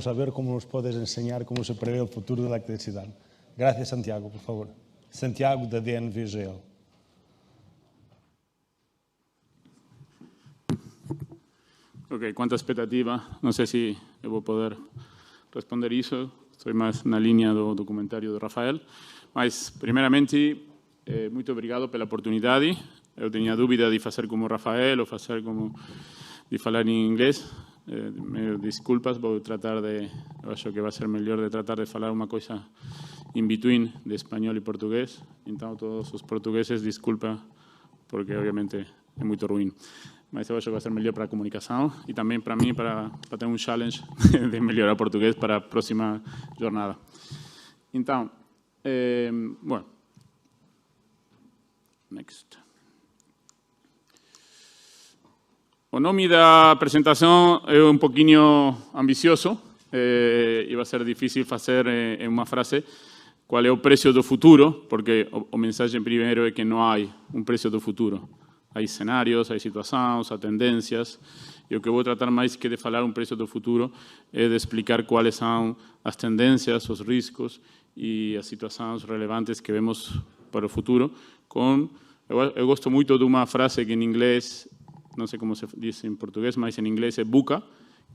saber cómo nos puedes enseñar cómo se prevé el futuro de la electricidad. Gracias, Santiago, por favor. Santiago, da DNVGL. Ok, quanto expectativa, não sei se eu vou poder responder isso, estou mais na linha do documentário do Rafael, mas, primeiramente, muito obrigado pela oportunidade. Eu tinha dúvida de fazer como o Rafael ou fazer como de falar em inglês. Desculpas, vou tratar de, eu acho que vai ser melhor de tratar de falar uma coisa in between de espanhol e português. Então, todos os portugueses, desculpa, porque obviamente é muito ruim. Mas eu acho que vai ser melhor para a comunicação e também para mim, para ter um challenge de melhorar português para a próxima jornada. Então, bueno, next. O nome da apresentação é um pouquinho ambicioso e vai ser difícil fazer em uma frase qual é o preço do futuro, porque a mensagem primeiro é que não há um preço do futuro. Há cenários, há situações, há tendências, e o que eu vou tratar mais que de falar um preço do futuro é de explicar quais são as tendências, os riscos e as situações relevantes que vemos para o futuro. Eu gosto muito de uma frase que em inglês, não sei como se diz em português, mas em inglês é VUCA,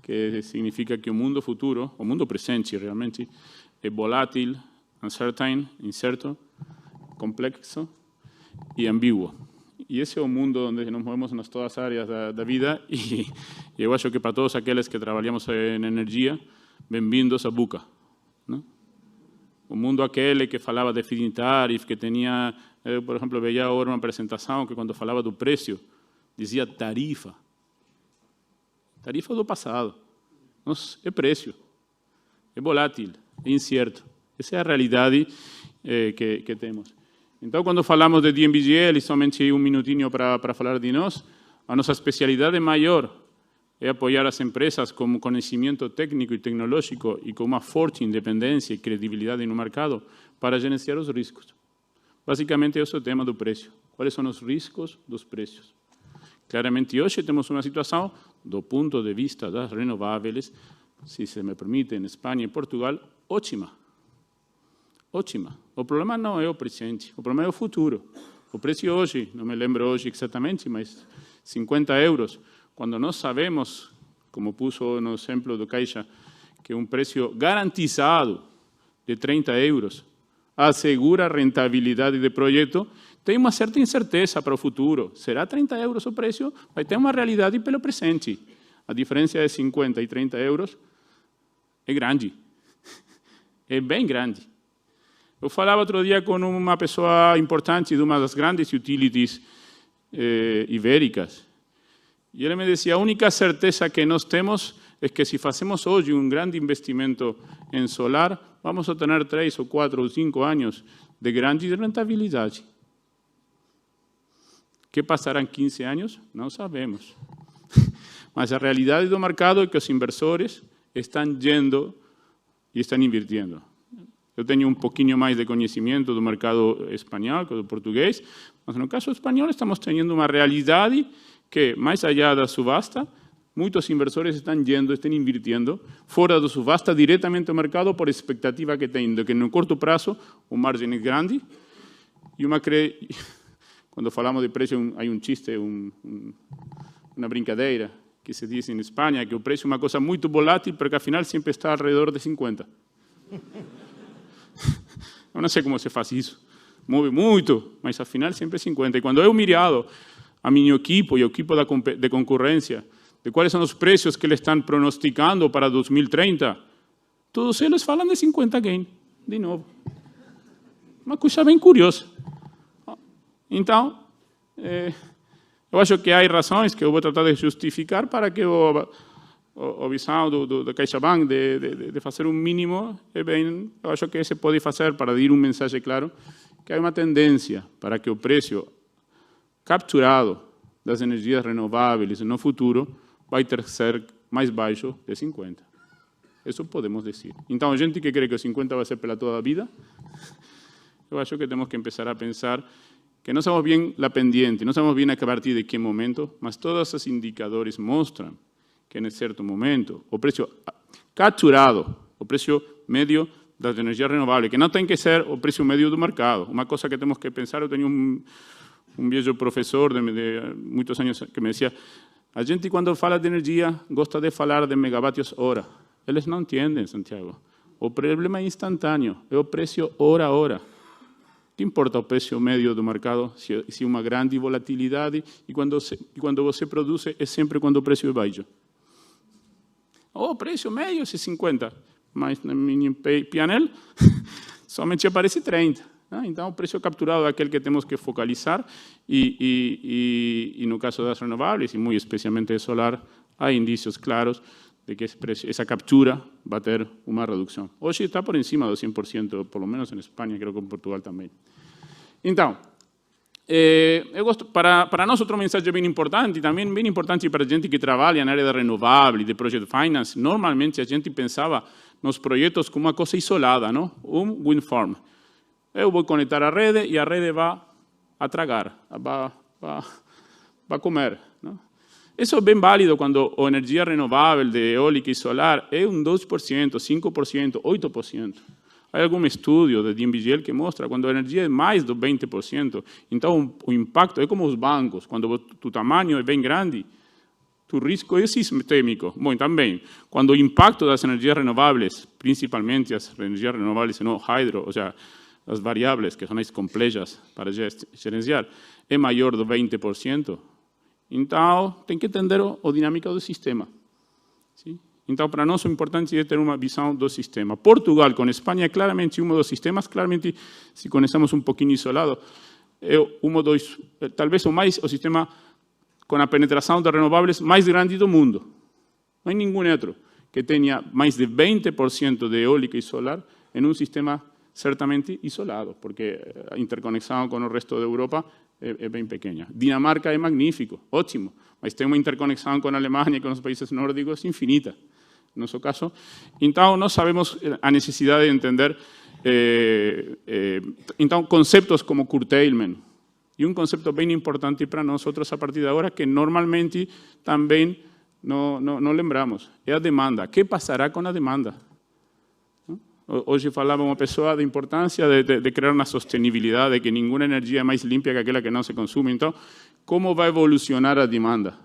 que significa que o mundo futuro, o mundo presente realmente, é volátil, uncertain, incerto, complexo e ambíguo. E esse é o mundo onde nos movemos nas todas as áreas da vida e eu acho que para todos aqueles que trabalhamos em energia, bem-vindos a VUCA. Não? O mundo aquele que falava de feed-in tariff, que tinha, eu, por exemplo, veia agora uma apresentação que quando falava do preço, dizia tarifa. Tarifa do passado. Nossa, é preço. É volátil, é incerto. Essa é a realidade que temos. Então, quando falamos de DNVGL, e somente um minutinho para falar de nós, a nossa especialidade maior é apoiar as empresas com conhecimento técnico e tecnológico e com uma forte independência e credibilidade no mercado para gerenciar os riscos. Basicamente, esse é o tema do preço. Quais são os riscos dos preços? Claramente, hoje temos uma situação, do ponto de vista das renováveis, se se me permite, em Espanha e Portugal, ótima. Ótima. O problema não é o presente, o problema é o futuro. O preço hoje, não me lembro hoje exatamente, mas 50 euros, quando nós sabemos, como puso no exemplo do Caixa, que um preço garantizado de 30 euros assegura a rentabilidade do projeto, tem uma certa incerteza para o futuro. Será 30 euros o preço? Vai ter uma realidade pelo presente. A diferença de 50 e 30 euros é grande. É bem grande. Eu falava outro dia com uma pessoa importante de uma das grandes utilities ibéricas. E ele me dizia, a única certeza que nós temos é que se fazemos hoje um grande investimento em solar, vamos a ter 3 ou 4 ou 5 anos de grande rentabilidade. O que passará em 15 anos? Não sabemos. Mas a realidade do mercado é que os inversores estão indo e estão invirtiendo. Eu tenho um pouquinho mais de conhecimento do mercado espanhol que do português, mas no caso espanhol estamos tendo uma realidade que, mais allá da subasta, muitos inversores estão indo, estão invirtiendo fora da subasta diretamente ao mercado por expectativa que tem de que no curto prazo o margem é grande e quando falamos de preço há um chiste, uma brincadeira que se diz em Espanha que o preço é uma coisa muito volátil porque afinal sempre está alrededor de 50. Eu não sei como se faz isso. Move muito, mas afinal sempre é 50. E quando eu mirado a meu equipo e o equipo de concorrência, de quais são os preços que eles estão pronosticando para 2030, todos eles falam de 50 gain, de novo. Uma coisa bem curiosa. Então, eu acho que há razões que eu vou tratar de justificar para que a visão do CaixaBank de fazer um mínimo, eu acho que se pode fazer para dar uma mensagem claro que há uma tendência para que o preço capturado das energias renováveis no futuro vai ter que ser mais baixo de 50. Isso podemos dizer. Então, a gente que crê que o 50 vai ser pela toda a vida, eu acho que temos que começar a pensar que não sabemos bem a pendiente, não sabemos bem a partir de que momento, mas todos os indicadores mostram que em certo momento o preço capturado, o preço médio das energias renováveis, que não tem que ser o preço médio do mercado. Uma coisa que temos que pensar, eu tenho um viejo professor de muitos anos que me dizia, a gente quando fala de energia gosta de falar de megavatios hora. Eles não entendem, Santiago. O problema é instantâneo, é o preço hora a hora. Que importa o preço médio do mercado se uma grande volatilidade e quando você produz é sempre quando o preço é baixo. O preço médio é 50, mas na minha painel somente aparece 30. Então, o preço capturado é aquele que temos que focalizar e no caso das renováveis, e muito especialmente de solar, há indícios claros de que essa captura vai ter uma redução. Hoje está por cima do 100%, por lo menos em Espanha, creio que em Portugal também. Então, eu gosto, para nós outro mensagem bem importante, e também bem importante para a gente que trabalha na área de renovável, de project finance, normalmente a gente pensava nos projetos como uma coisa isolada, não? Wind farm. Eu vou conectar a rede e a rede vai a tragar, vai comer, não? Isso é bem válido quando a energia renovável de eólica e solar é 2%, 5%, 8%. Há algum estudo de DNVGL que mostra quando a energia é mais do 20%, então o impacto é como os bancos, quando o tamanho é bem grande, o risco é sistêmico. Bom, também, quando o impacto das energias renováveis, principalmente as energias renováveis não hidro, ou seja, as variáveis, que são as complexas para gerenciar, é maior do 20%, então tem que entender a dinâmica do sistema. Sim? Então, para nós, o importante é ter uma visão do sistema. Portugal, com Espanha, é claramente um dos sistemas, claramente, se conhecemos um pouquinho isolado, é talvez o sistema com a penetração de renováveis mais grande do mundo. Não há nenhum outro que tenha mais de 20% de eólica e solar em um sistema certamente isolado, porque a interconexão com o resto da Europa é bem pequena. Dinamarca é magnífico, ótimo, mas tem uma interconexão com a Alemanha e com os países nórdicos infinita, no nosso caso. Então, nós sabemos a necessidade de entender então, conceitos como curtailment, e um conceito bem importante para nós outros a partir de agora, que normalmente também não lembramos, é a demanda. O que passará com a demanda? Hoje falava uma pessoa da importância de criar uma sustentabilidade, de que nenhuma energia é mais limpa que aquela que não se consome. Então, como vai evolucionar a demanda?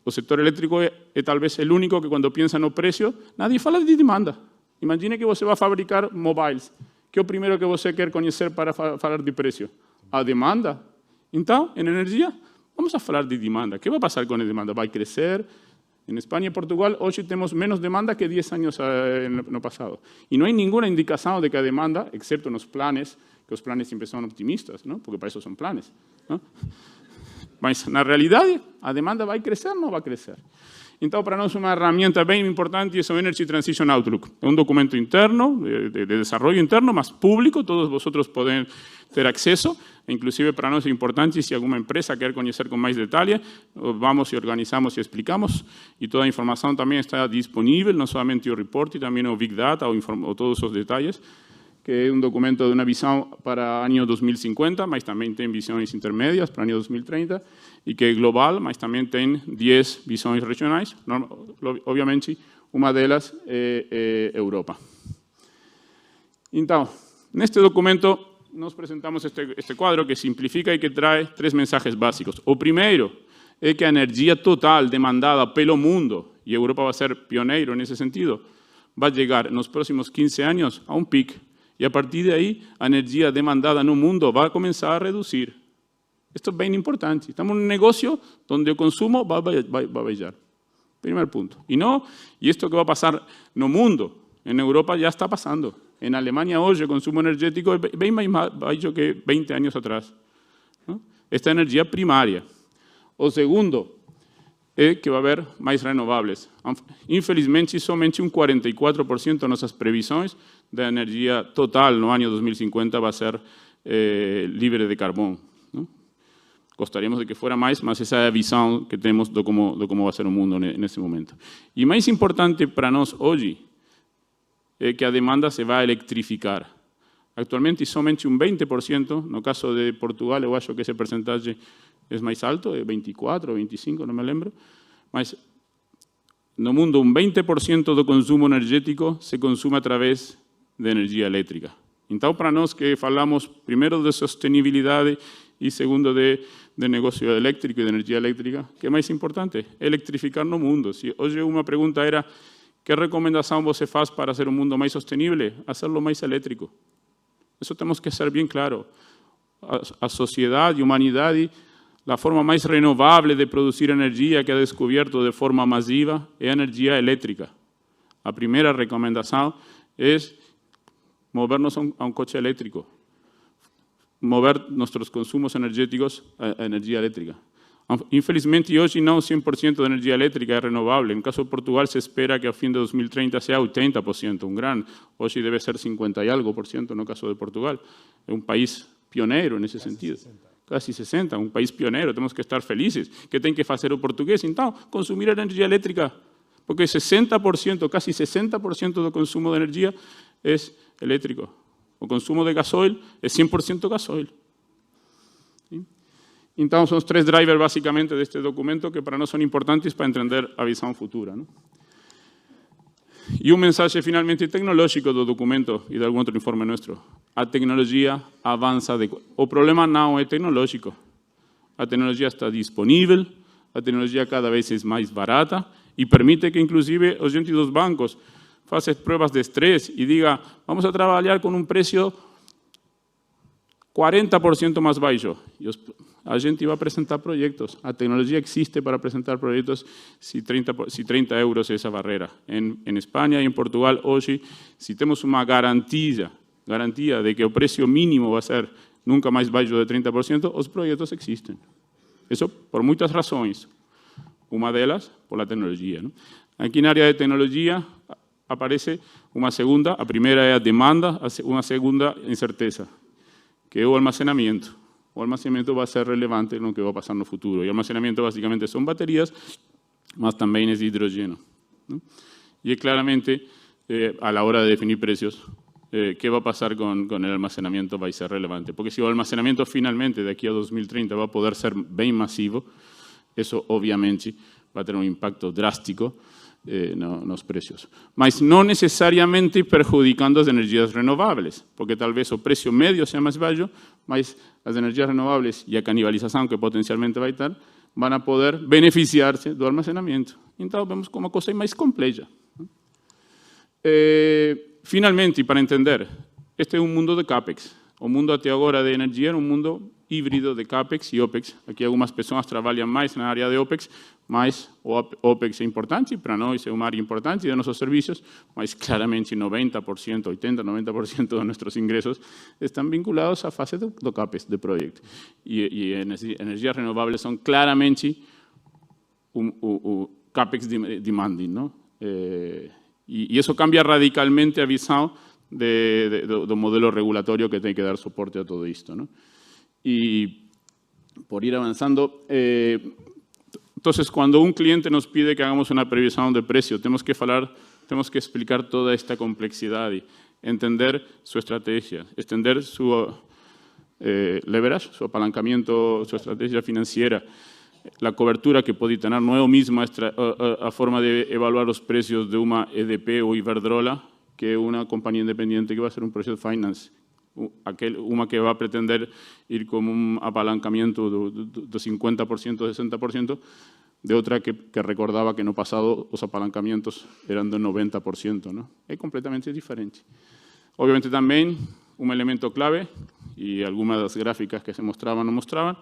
O setor elétrico é talvez o único que, quando pensa no preço, nadie fala de demanda. Imagine que você vai fabricar mobiles. Que é o primeiro que você quer conhecer para falar de preço? A demanda. Então, em energia, vamos a falar de demanda. O que vai passar com a demanda? Vai crescer? Em Espanha e Portugal, hoje temos menos demanda que 10 anos no passado. E não há nenhuma indicação de que a demanda, exceto nos planes, que os planes sempre são optimistas, não? Porque para isso são planes. Não? Mas, na realidade, a demanda vai crescer ou não vai crescer? Então, para nós, uma ferramenta bem importante é o Energy Transition Outlook. É um documento interno, de desenvolvimento interno, mas público, todos vocês podem ter acesso. Inclusive, para nós é importante, se alguma empresa quer conhecer com mais detalhe, vamos e organizamos e explicamos. E toda a informação também está disponível, não somente o report, também o Big Data, ou todos os detalhes, que é um documento de uma visão para o ano 2050, mas também tem visões intermédias para o ano 2030, e que é global, mas também tem 10 visões regionais. Obviamente, uma delas é Europa. Então, neste documento, nós apresentamos este quadro que simplifica e que traz 3 mensajes básicos. O primeiro é que a energia total demandada pelo mundo, e a Europa vai ser pioneiro nesse sentido, vai chegar nos próximos 15 anos a um pico. E a partir de aí, a energia demandada no mundo vai começar a reduzir. Isto é bem importante. Estamos num negócio onde o consumo vai baixar. Primeiro ponto. E isto que vai passar no mundo, em Europa já está passando. Em Alemanha, hoje, o consumo energético é bem mais baixo que 20 anos atrás. Esta é a energia primária. O segundo é que vai haver mais renováveis. Infelizmente, somente 44% de nossas previsões da energia total no ano 2050 vai ser livre de carbono. Não? Gostaríamos de que fosse mais, mas essa é a visão que temos de como vai ser o mundo nesse momento. E mais importante para nós hoje é que a demanda se vai eletrificar. Atualmente, somente 20%, no caso de Portugal, eu acho que esse percentagem é mais alto, é 24 ou 25, não me lembro, mas no mundo, un 20% do consumo energético se consume através de energia elétrica. Então, para nós que falamos, primeiro, de sostenibilidade e, segundo, de negócio elétrico e de energia elétrica, o que é mais importante? Eletrificar no mundo. Se hoje uma pergunta era que recomendação você faz para ser um mundo mais sustentável? Hacerlo mais elétrico. Isso temos que ser bem claro. A sociedade, a humanidade, a forma mais renovável de produzir energia que ha descoberto de forma massiva é a energia elétrica. A primeira recomendação é movernos a um coche elétrico, mover nossos consumos energéticos a energia elétrica. Infelizmente, hoje não 100% de energia elétrica é renovável. No caso de Portugal, se espera que ao fim de 2030 seja 80%, hoje deve ser 50 e algo por cento no caso de Portugal. É um país pioneiro nesse sentido. Casi 60, um país pioneiro, temos que estar felizes. Que tem que fazer o português? Então, consumir energia elétrica, porque 60%, casi 60% do consumo de energia é elétrico. O consumo de gasoil é 100% gasoil. Então, são os 3 drivers, basicamente, deste documento que para nós são importantes para entender a visão futura. E um mensagem, finalmente, tecnológico do documento e de algum outro informe nosso. A tecnologia avança. O problema não é tecnológico. A tecnologia está disponível, a tecnologia cada vez é mais barata e permite que, inclusive, os gente dos bancos façam provas de estresse e diga vamos a trabalhar com um preço 40% mais baixo. A gente vai apresentar projetos. A tecnologia existe para apresentar projetos se 30 euros é essa barreira. Em Espanha e em Portugal, hoje, se temos uma garantia de que o preço mínimo vai ser nunca mais baixo de 30%, os projetos existem. Isso por muitas razões. Uma delas, por a tecnologia. Aqui na área de tecnologia, aparece uma segunda. A primeira é a demanda, uma segunda incerteza, que é o armazenamento. O armazenamento vai ser relevante no que vai passar no futuro. E o armazenamento, basicamente, são baterias, mas também é de hidrogênio. E, claramente, a la hora de definir preços, que vai passar com o armazenamento vai ser relevante. Porque se o armazenamento, finalmente, daqui a 2030, vai poder ser bem massivo, isso, obviamente, vai ter um impacto drástico nos preços. Mas não necessariamente perjudicando as energias renováveis, porque talvez o preço médio seja mais baixo, mas as energias renováveis e a canibalização que potencialmente vai ter, vão poder beneficiar-se do armazenamento. Então, vemos como a coisa é mais complexa. Finalmente, para entender, este é um mundo de CAPEX. O mundo até agora de energia era um mundo híbrido de CAPEX e OPEX. Aqui algumas pessoas trabalham mais na área de OPEX, mas o OPEX é importante, para nós é uma área importante de nossos serviços, mas claramente 90%, 80%, 90% de nossos ingressos estão vinculados à fase do CAPEX, de projeto. E energias renováveis são claramente o CAPEX demanding, não? E isso cambia radicalmente a visão do modelo regulatório que tem que dar suporte a tudo isto, não? Y por ir avanzando, entonces cuando un cliente nos pide que hagamos una previsión de precio, tenemos que explicar toda esta complejidad y entender su estrategia, entender su leverage, su apalancamiento, su estrategia financiera, la cobertura que puede tener, no es misma a forma de evaluar los precios de una EDP o Iberdrola que una compañía independiente que va a hacer un project finance. Uma que vai pretender ir com um apalancamento do 50%, 60%, de outra que recordava que no passado os apalancamentos eram de 90%. Não? É completamente diferente. Obviamente também, um elemento clave, e algumas das gráficas que se mostravam, não mostravam,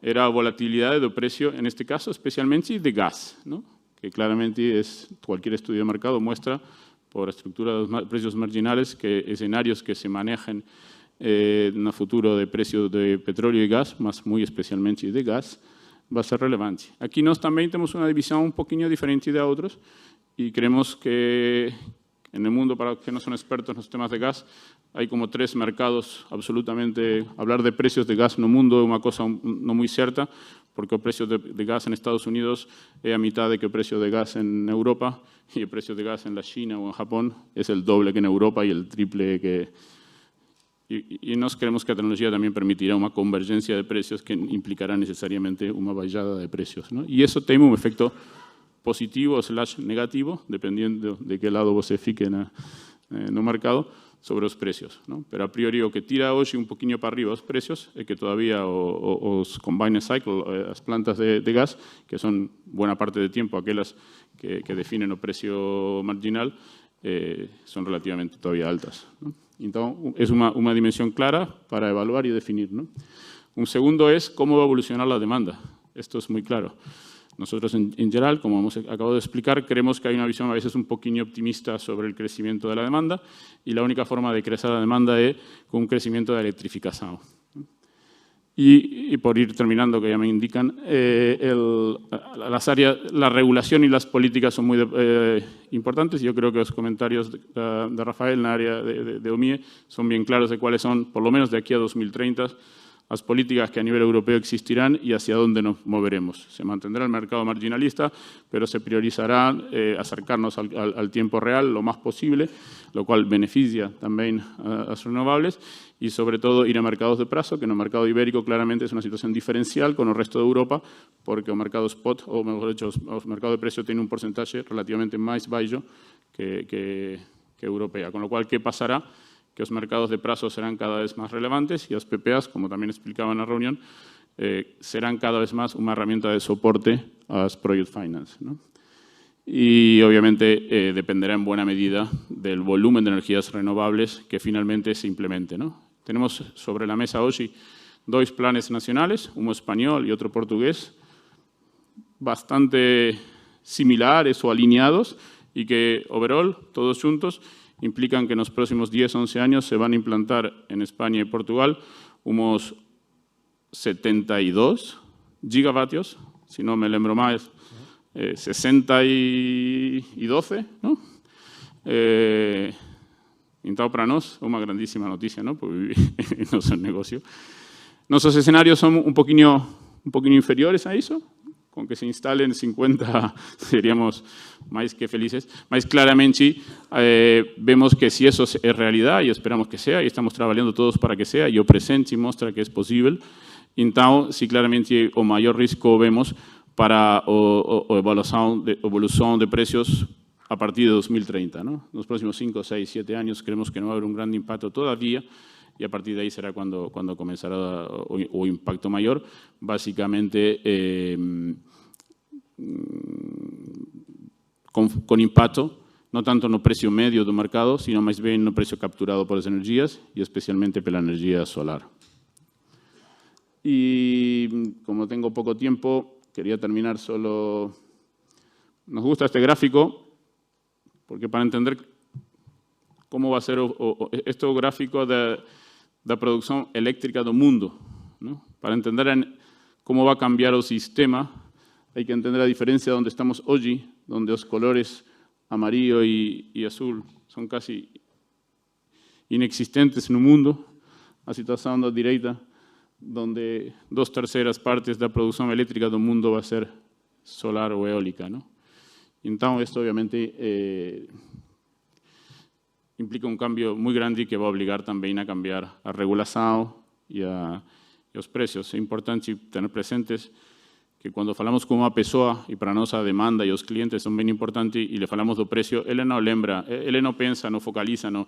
era a volatilidade do preço, neste caso, especialmente de gás, não? Que claramente qualquer estudo de mercado mostra por estructura de los precios marginales, que escenarios que se manejen en el futuro de precios de petróleo y gas, más muy especialmente de gas, va a ser relevante. Aquí nós también tenemos una división un poquito diferente de otros y creemos que en el mundo, para los que no son expertos en los temas de gas, hay como 3 mercados absolutamente. Hablar de precios de gas en el mundo es una cosa no muy cierta, porque el precio de gas en Estados Unidos es a mitad de que el precio de gas en Europa, y el precio de gas en la China o en Japón es el doble que en Europa y el triple que... Y nos creemos que la tecnología también permitirá una convergencia de precios que implicará necesariamente una bajada de precios, ¿no? Y eso tiene un efecto positivo / negativo, dependiendo de qué lado você fique no mercado, sobre os preços. Não? Pero a priori o que tira hoje um pouquinho para arriba os preços é que todavía os combined cycle, as plantas de gás, que são buena parte de tempo aquelas que definen o precio marginal, son relativamente todavía altas. ¿No? Entonces, es una dimensión clara para evaluar y definir. ¿No? Un segundo es cómo va a evolucionar la demanda. Esto es muy claro. Nosotros, en general, como hemos acabado de explicar, creemos que hay una visión a veces un poquillo optimista sobre el crecimiento de la demanda y la única forma de crecer la demanda es con un crecimiento de electrificación. Y por ir terminando, que ya me indican, la regulación y las políticas son muy importantes. Yo creo que los comentarios de Rafael en el área de OMIE son bien claros de cuáles son, por lo menos de aquí a 2030, las políticas que a nivel europeo existirán y hacia dónde nos moveremos. Se mantendrá el mercado marginalista, pero se priorizará acercarnos al tiempo real lo más posible, lo cual beneficia también a las renovables, y sobre todo ir a mercados de plazo, que en el mercado ibérico claramente es una situación diferencial con el resto de Europa, porque el mercado spot, o mejor dicho, el mercado de precio tiene un porcentaje relativamente más bajo que europea. Con lo cual, ¿qué pasará? Que los mercados de plazo serán cada vez más relevantes y las PPAs, como también explicaba en la reunión, serán cada vez más una herramienta de soporte a las project finance. ¿No? Y obviamente dependerá en buena medida del volumen de energías renovables que finalmente se implemente. ¿No? Tenemos sobre la mesa hoy dos planes nacionales, uno español y otro portugués, bastante similares o alineados y que, overall, todos juntos, implican que en los próximos 10 o 11 años se van a implantar en España y Portugal unos 72 gigavatios, si no me lembro más, 60 y 12, ¿no? Então, para nós, é uma grandíssima noticia, ¿no? Porque vivir en nuestro negocio. Nuestros escenarios son un poquinho inferiores a eso. Con que se instalen 50 seríamos más que felices. Mas claramente vemos que si eso es realidad, y esperamos que sea, y estamos trabajando todos para que sea, y o presente muestra que es posible, entonces sí claramente o mayor riesgo vemos para evolución de precios a partir de 2030. ¿No? En los próximos 5, 6, 7 años creemos que no va a haber un gran impacto todavía, y a partir de ahí será cuando comenzará o impacto mayor, básicamente con impacto, no tanto no precio medio del mercado, sino más bien no precio capturado por las energías y especialmente por la energía solar. Y como tengo poco tiempo, quería terminar solo... Nos gusta este gráfico porque para entender cómo va a ser este gráfico de la producción eléctrica del mundo, ¿no? Para entender cómo va a cambiar el sistema, hay que entender la diferencia donde estamos hoy, donde los colores amarillo y azul son casi inexistentes en el mundo, a situación a la derecha, donde 2/3 partes de la producción eléctrica del mundo va a ser solar o eólica, ¿no? Entonces, esto obviamente implica un cambio muy grande que va a obligar también a cambiar a regulación y los precios. Es importante tener presentes que cuando falamos con una persona y para nuestra demanda y los clientes son bien importantes y le falamos del precio, él no lembra, él no piensa, no focaliza, no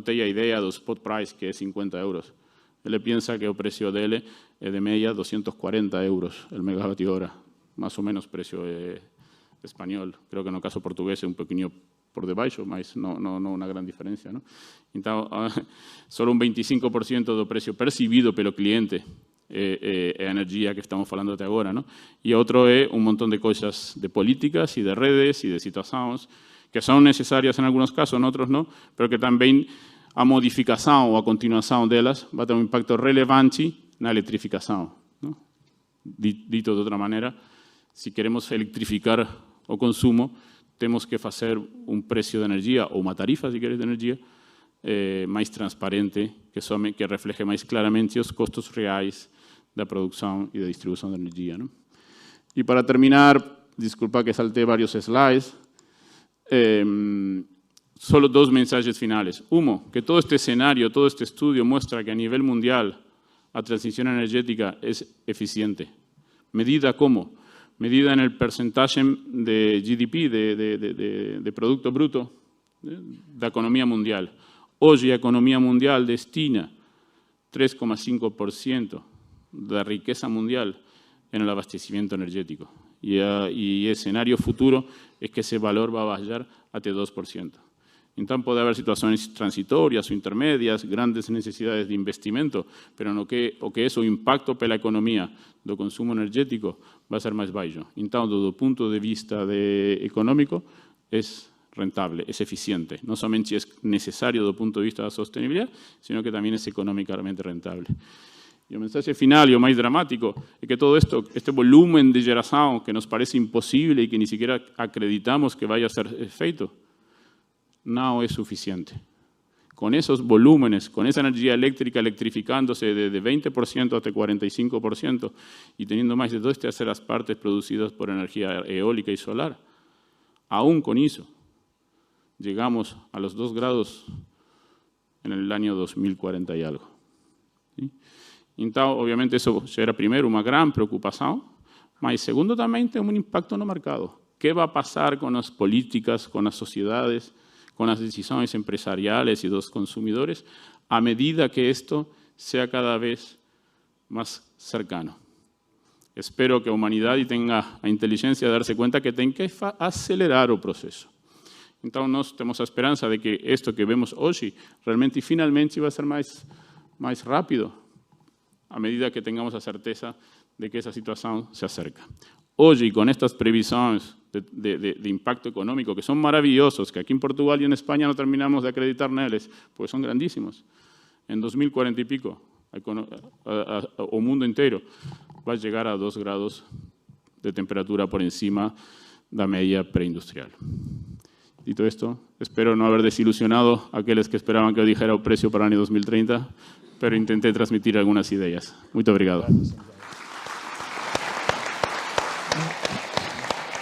tiene idea del spot price que es 50 euros. Él piensa que el precio de él es de media 240 euros el megavatio hora, más o menos precio español. Creo que en el caso portugués es un pequeño por debaixo, mas no una gran diferencia. ¿No? Entonces, solo un 25% del precio percibido pelo cliente es energía que estamos hablando hasta ahora. ¿No? Y otro es un montón de cosas de políticas y de redes y de situaciones que son necesarias en algunos casos, en otros no, pero que también a modificación o a continuación de ellas va a tener un impacto relevante en la electrificación. ¿No? Dito de otra manera, si queremos electrificar o consumo, tenemos que hacer un precio de energía o una tarifa, si queréis, de energía más transparente, que refleje más claramente los costos reales de producción y de distribución de energía. ¿No? Y para terminar, disculpa que salté varios slides, solo dos mensajes finales. Uno, que todo este escenario, todo este estudio muestra que a nivel mundial la transición energética es eficiente. ¿Medida cómo? medida en el porcentaje de GDP, de Producto Bruto, da economia mundial. Hoje, a economia mundial destina 3,5% da riqueza mundial en el abastecimiento energético. Y el escenario futuro es que ese valor va a bajar hasta 2%. Entonces puede haber situaciones transitorias o intermedias, grandes necesidades de investimento, pero o que es o impacto para la economía do consumo energético va a ser más bajo. Entonces, desde el punto de vista económico, es rentable, es eficiente. No solamente es necesario desde el punto de vista de la sostenibilidad, sino que también es económicamente rentable. Y el mensaje final y el más dramático es que todo esto, este volumen de generación que nos parece imposible y que ni siquiera acreditamos que vaya a ser efecto, no es suficiente. Con esos volúmenes, con esa energía eléctrica electrificándose de 20% hasta 45% y teniendo más de 2 terceras partes producidas por energía eólica y solar, aún con eso, llegamos a los 2 grados en el año 2040 y algo. ¿Sí? Entonces, obviamente, eso ya era primero una gran preocupación, pero segundo también tiene un impacto no marcado. ¿Qué va a pasar con las políticas, con las sociedades, con las decisiones empresariales y de los consumidores a medida que esto sea cada vez más cercano? Espero que la humanidad tenga la inteligencia de darse cuenta que tiene que acelerar el proceso. Entonces, nós tenemos la esperanza de que esto que vemos hoy realmente y finalmente va a ser más rápido a medida que tengamos la certeza de que esa situación se acerca. Hoy, con estas previsiones de impacto económico, que son maravillosos, que aquí en Portugal y en España no terminamos de acreditar en ellos, pues son grandísimos. En 2040 y pico, el mundo entero va a llegar a 2 grados de temperatura por encima de la media preindustrial. Dicho esto, espero no haber desilusionado a aquellos que esperaban que yo dijera el precio para el año 2030, pero intenté transmitir algunas ideas. Muy obrigado.